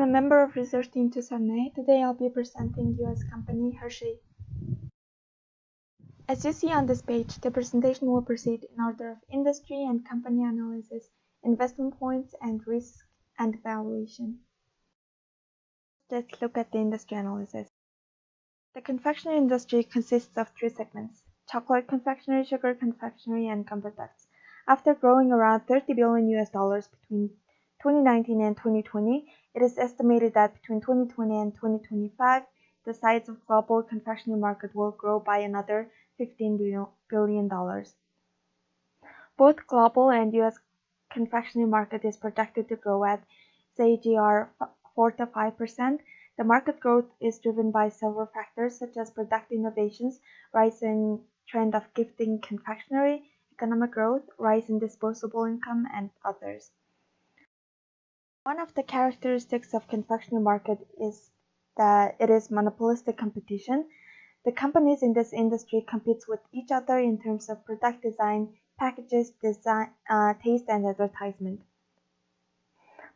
I'm a member of research team to Sarunayi. Today I'll be presenting US company Hershey. As you see on this page, the presentation will proceed in order of industry and company analysis, investment points, and risk and valuation. Let's look at the industry analysis. The confectionery industry consists of three segments: chocolate confectionery, sugar confectionery, and gum products. After growing around $30 billion between 2019 and 2020, it is estimated that between 2020 and 2025, the size of global confectionery market will grow by another $15 billion. Both global and US confectionery market is projected to grow at CAGR 4 to 5%. The market growth is driven by several factors such as product innovations, rise in trend of gifting confectionery, economic growth, rise in disposable income, and others. One of the characteristics of confectionery market is that it is monopolistic competition. The companies in this industry compete with each other in terms of product design, packages, taste, and advertisement.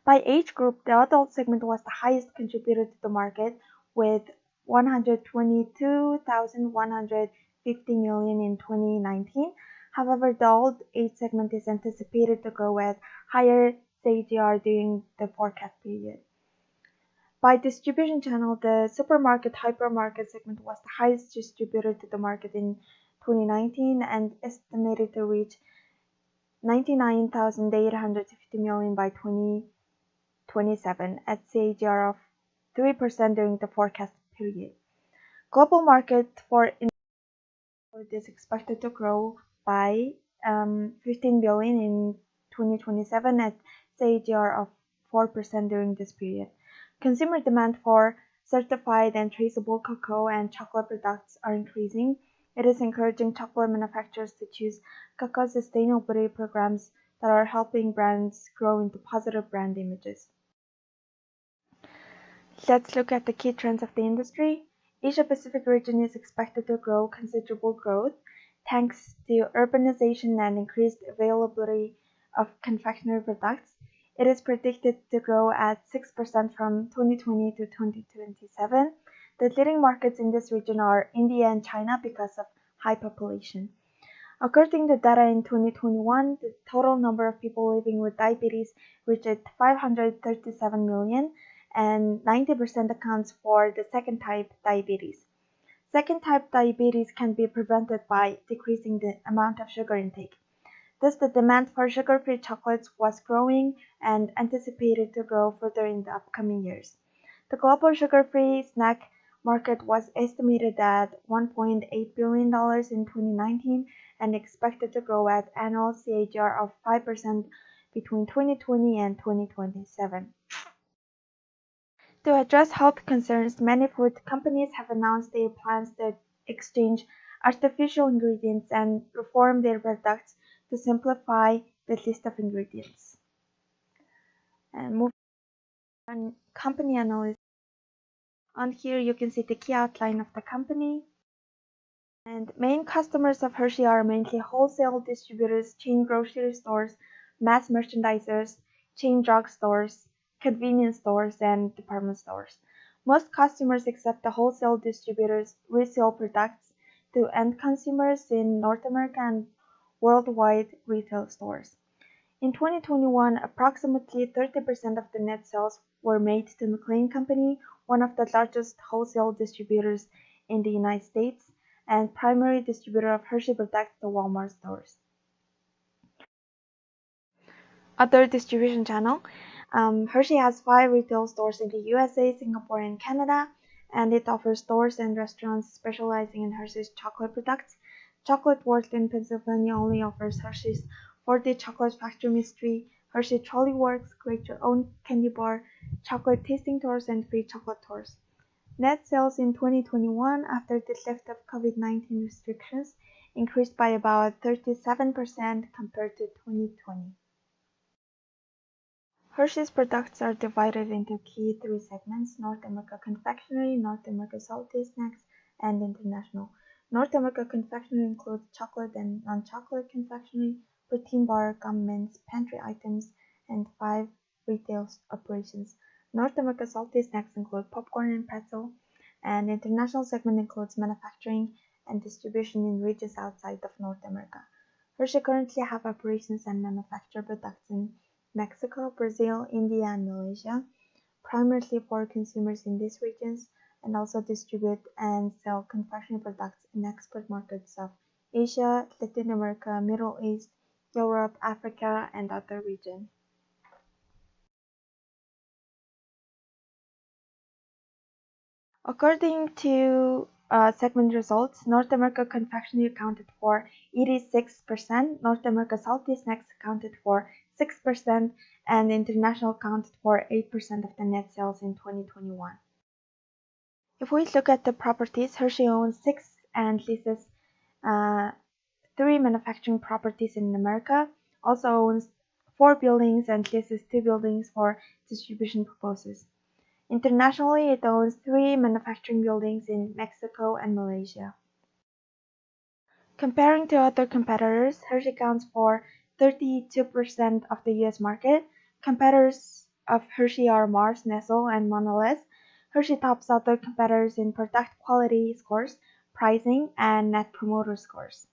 By age group, the adult segment was the highest contributor to the market with 122,150 million in 2019. However, the old age segment is anticipated to grow at higher CAGR during the forecast period. By distribution channel, the supermarket hypermarket segment was the highest distributor to the market in 2019 and estimated to reach 99,850 million by 2027 at CAGR of 3% during the forecast period. Global market for is expected to grow by 15 billion in 2027 at CAGR of 4% during this period. Consumer demand for certified and traceable cocoa and chocolate products are increasing. It is encouraging chocolate manufacturers to choose cocoa sustainability programs that are helping brands grow into positive brand images. Let's look at the key trends of the industry. Asia-Pacific region is expected to grow considerable growth thanks to urbanization and increased availability of confectionery products. It is predicted to grow at 6% from 2020 to 2027. The leading markets in this region are India and China because of high population. According to data in 2021, the total number of people living with diabetes reached 537 million, and 90% accounts for the second type diabetes. Second type diabetes can be prevented by decreasing the amount of sugar intake. Thus, the demand for sugar-free chocolates was growing and anticipated to grow further in the upcoming years. The global sugar-free snack market was estimated at $1.8 billion in 2019 and expected to grow at annual CAGR of 5% between 2020 and 2027. To address health concerns, many food companies have announced their plans to exchange artificial ingredients and reform their products to simplify the list of ingredients. And moving on, company analysis. On here you can see the key outline of the company. And main customers of Hershey are mainly wholesale distributors, chain grocery stores, mass merchandisers, chain drug stores, convenience stores, and department stores. Most customers except the wholesale distributors resell products to end consumers in North America and worldwide retail stores. In 2021, approximately 30% of the net sales were made to McLane Company, one of the largest wholesale distributors in the United States and primary distributor of Hershey products to Walmart stores. Other distribution channel. Hershey has 5 retail stores in the USA, Singapore, and Canada, and it offers stores and restaurants specializing in Hershey's chocolate products. Chocolate World in Pennsylvania only offers Hershey's 4-day chocolate factory mystery, Hershey Trolley Works, create your own candy bar, chocolate tasting tours, and free chocolate tours. Net sales in 2021, after the lift of COVID-19 restrictions, increased by about 37% compared to 2020. Hershey's products are divided into key 3 segments: North America Confectionery, North America Salty Snacks, and International. North America Confectionery includes chocolate and non-chocolate confectionery, protein bar, gum mints, pantry items, and 5 retail operations. North America salty snacks include popcorn and pretzel, and the international segment includes manufacturing and distribution in regions outside of North America. Hershey currently have operations and manufacture products in Mexico, Brazil, India, and Malaysia, primarily for consumers in these regions, and also distribute and sell confectionery products in export markets of Asia, Latin America, Middle East, Europe, Africa, and other regions. According to segment results, North America confectionery accounted for 86%, North America salty snacks accounted for 6%, and international accounted for 8% of the net sales in 2021. If we look at the properties, Hershey owns 6 and leases uh, 3 manufacturing properties in America, also owns 4 buildings and leases 2 buildings for distribution purposes. Internationally, it owns 3 manufacturing buildings in Mexico and Malaysia. Comparing to other competitors, Hershey accounts for 32% of the US market. Competitors of Hershey are Mars, Nestle, and Mondelez. Hershey tops other competitors in product quality scores, pricing, and net promoter scores.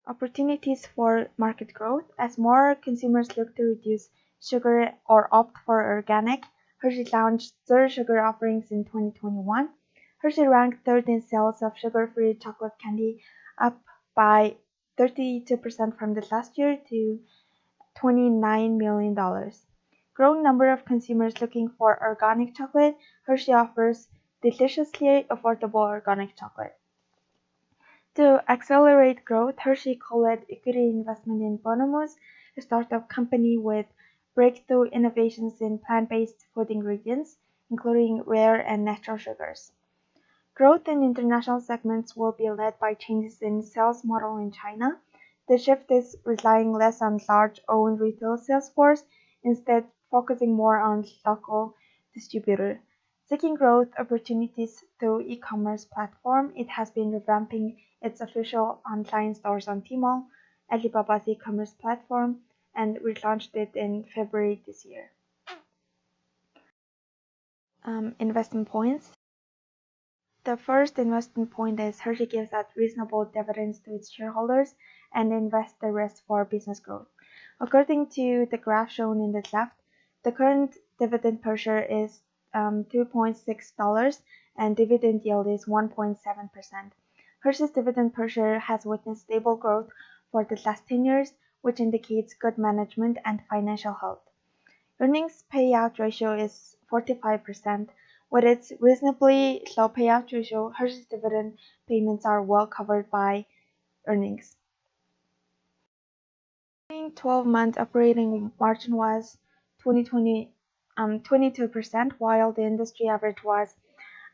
Opportunities for market growth. As more consumers look to reduce sugar or opt for organic, Hershey launched zero sugar offerings in 2021. Hershey ranked third in sales of sugar-free chocolate candy, up by 32% from the last year to $29 million. Growing number of consumers looking for organic chocolate, Hershey offers deliciously affordable organic chocolate. To accelerate growth, Hershey called equity investment in Bonumose, a startup company with breakthrough innovations in plant-based food ingredients, including rare and natural sugars. Growth in international segments will be led by changes in sales model in China. The shift is relying less on large owned retail sales force, instead focusing more on local distributor. Seeking growth opportunities through e-commerce platform, it has been revamping its official online stores on Tmall, Alibaba's e-commerce platform, and relaunched it in February this year. Investment points. The first investment point is Hershey gives out reasonable dividends to its shareholders and invests the rest for business growth. According to the graph shown in the left, the current dividend per share is $2.6 and dividend yield is 1.7%. Hershey's dividend per share has witnessed stable growth for the last 10 years, which indicates good management and financial health. Earnings payout ratio is 45%. With its reasonably low payout ratio, Hershey's dividend payments are well covered by earnings. 12-month operating margin was 22%, while the industry average was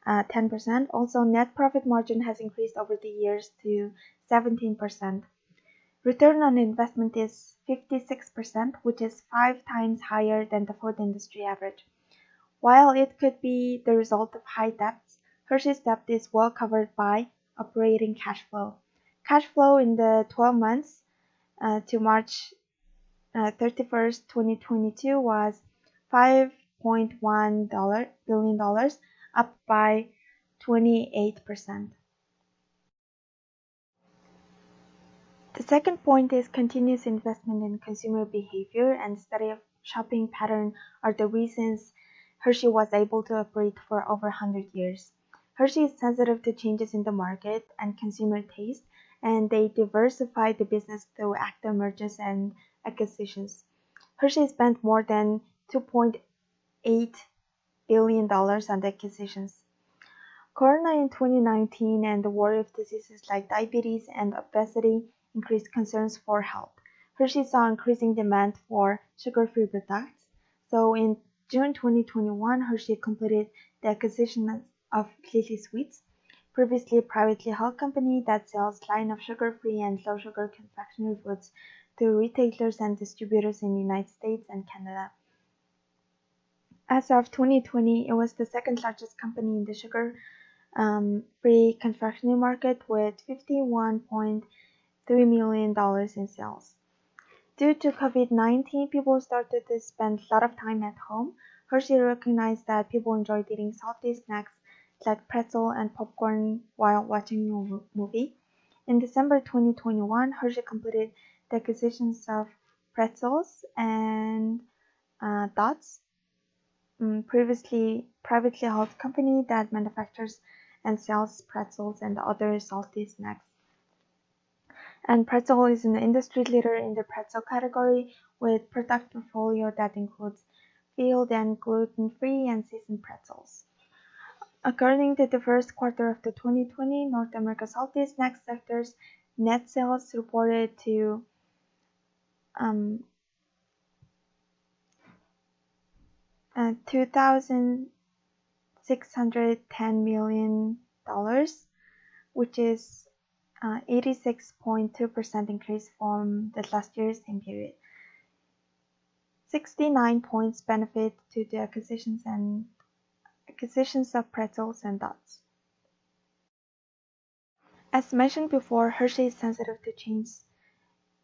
10%. Also, net profit margin has increased over the years to 17%. Return on investment is 56%, which is 5 times higher than the food industry average. While it could be the result of high debts, Hershey's debt is well covered by operating cash flow. Cash flow in the 12 months to March 31st, 2022 was $5.1 billion, up by 28%. The second point is continuous investment in consumer behavior and study of shopping pattern are the reasons Hershey was able to operate for over 100 years. Hershey is sensitive to changes in the market and consumer taste, and they diversify the business through active mergers and acquisitions. Hershey spent more than $2.8 billion on the acquisitions. Corona in 2019 and the worry of diseases like diabetes and obesity increased concerns for health. Hershey saw increasing demand for sugar-free products, so in June 2021, Hershey completed the acquisition of Lily Sweets, previously a privately held company that sells line of sugar-free and low-sugar confectionery foods to retailers and distributors in the United States and Canada. As of 2020, it was the second largest company in the sugar-free confectionery market with $51.3 million in sales. Due to COVID-19, people started to spend a lot of time at home. Hershey recognized that people enjoyed eating salty snacks like pretzel and popcorn while watching a movie. In December 2021, Hershey completed the acquisitions of Pretzels and Dots, previously privately held company that manufactures and sells pretzels and other salty snacks. And Pretzel is an industry leader in the pretzel category with product portfolio that includes field and gluten-free and seasoned pretzels. According to the first quarter of the 2020 North America salty snack sector's net sales reported to $2,610 million, which is 86.2% increase from the last year's same period. 69 points benefit to the acquisitions of pretzels and dots. As mentioned before, Hershey is sensitive to changes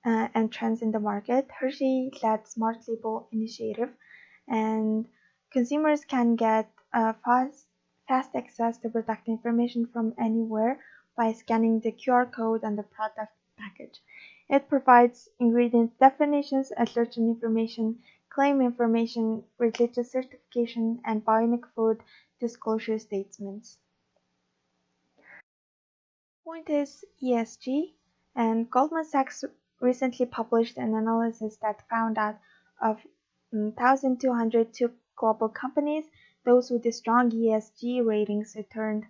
and trends in the market. Hershey led Smart Label initiative, and consumers can get fast access to product information from anywhere by scanning the QR code on the product package. It provides ingredient definitions, allergen information, claim information, religious certification, and bionic food disclosure statements. Point is ESG, and Goldman Sachs recently published an analysis that found that of 1,202 global companies, those with the strong ESG ratings returned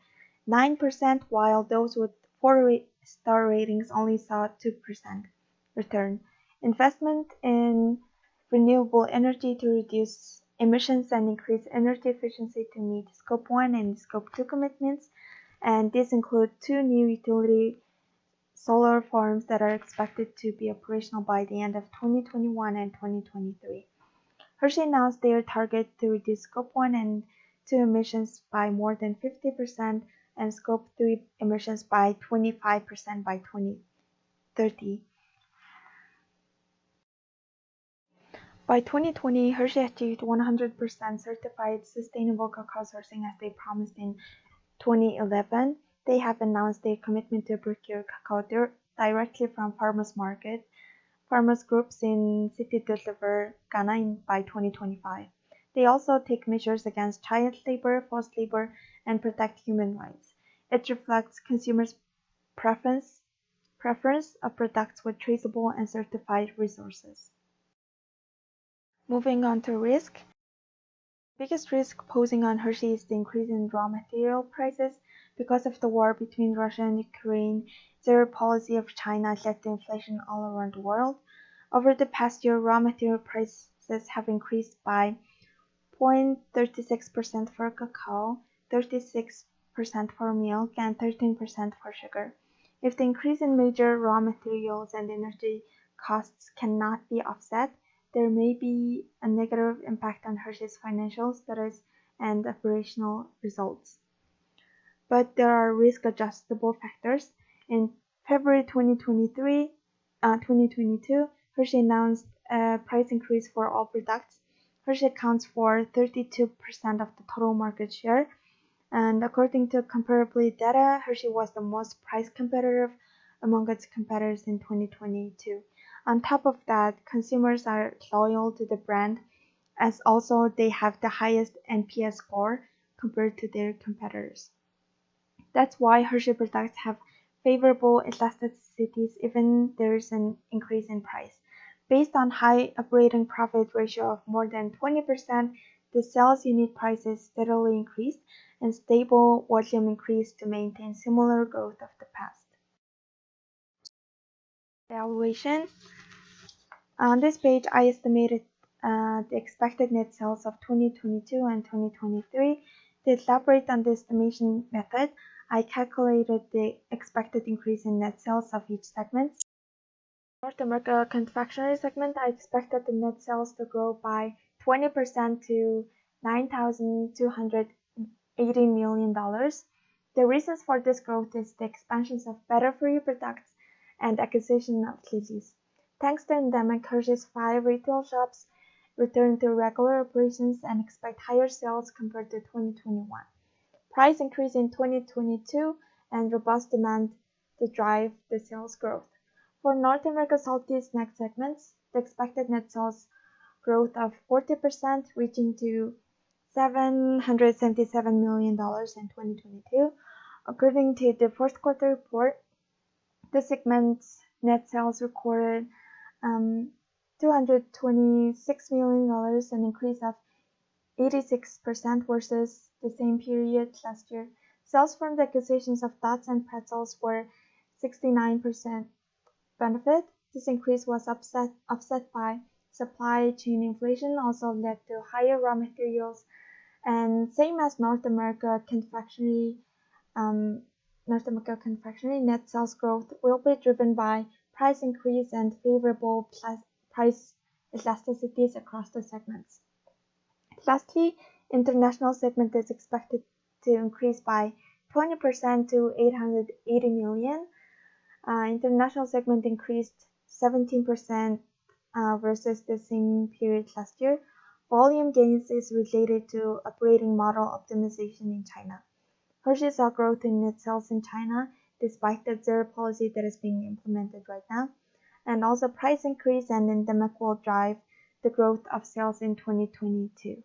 9%, while those with 4-star ratings only saw 2% return. Investment in renewable energy to reduce emissions and increase energy efficiency to meet Scope 1 and Scope 2 commitments, and these include 2 new utility solar farms that are expected to be operational by the end of 2021 and 2023. Hershey announced their target to reduce Scope 1 and 2 emissions by more than 50% and Scope 3 emissions by 25% by 2030. By 2020, Hershey achieved 100% certified sustainable cacao sourcing as they promised in 2011. They have announced their commitment to procure cacao directly from farmers groups in city to deliver Ghana by 2025. They also take measures against child labor, forced labor, and protect human rights. It reflects consumers' preference of products with traceable and certified resources. Moving on to risk. The biggest risk posing on Hershey is the increase in raw material prices. Because of the war between Russia and Ukraine, zero policy of China led to inflation all around the world. Over the past year, raw material prices have increased by 0.36% for cacao, 36% for milk, and 13% for sugar. If the increase in major raw materials and energy costs cannot be offset, there may be a negative impact on Hershey's financial status and operational results. But there are risk-adjustable factors. In February 2022, Hershey announced a price increase for all products. Hershey accounts for 32% of the total market share, and according to Comparably data, Hershey was the most price competitive among its competitors in 2022. On top of that, consumers are loyal to the brand, as also they have the highest NPS score compared to their competitors. That's why Hershey products have favorable elasticities even there's an increase in price. Based on high operating profit ratio of more than 20%, the sales unit prices steadily increased and stable volume increased to maintain similar growth of the past. Valuation. On this page, I estimated the expected net sales of 2022 and 2023. To elaborate on the estimation method, I calculated the expected increase in net sales of each segment. North America confectionery segment, I expected the net sales to grow by 20% to $9,280 million. The reasons for this growth is the expansions of better-for-you products and acquisition of Lily's. Thanks to the pandemic, Hershey's 5 retail shops return to regular operations and expect higher sales compared to 2021. Price increase in 2022 and robust demand to drive the sales growth. For North America salty snack segments, the expected net sales growth of 40%, reaching to $777 million in 2022. According to the fourth quarter report, the segment's net sales recorded $226 million, an increase of 86% versus the same period last year. Sales from the acquisitions of Dots and Pretzels were 69% benefit. This increase was offset by supply chain inflation, also led to higher raw materials, and same as North America confectionery net sales growth will be driven by price increase and favorable price elasticities across the segments. Lastly, international segment is expected to increase by 20% to $880 million. International segment increased 17% versus the same period last year. Volume gains is related to operating model optimization in China. Hershey saw growth in net sales in China despite the zero policy that is being implemented right now. And also price increase and endemic will drive the growth of sales in 2022.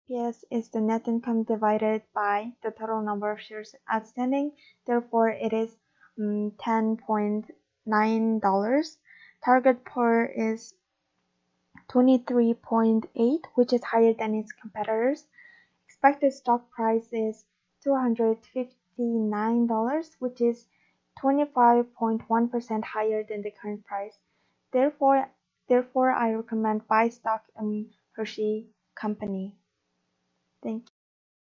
EPS is the net income divided by the total number of shares outstanding. Therefore, it is $10.9. Target PER is 23.8, which is higher than its competitors. Expected stock price is $259, which is 25.1% higher than the current price. Therefore, I recommend buy stock in Hershey Company. Thank you.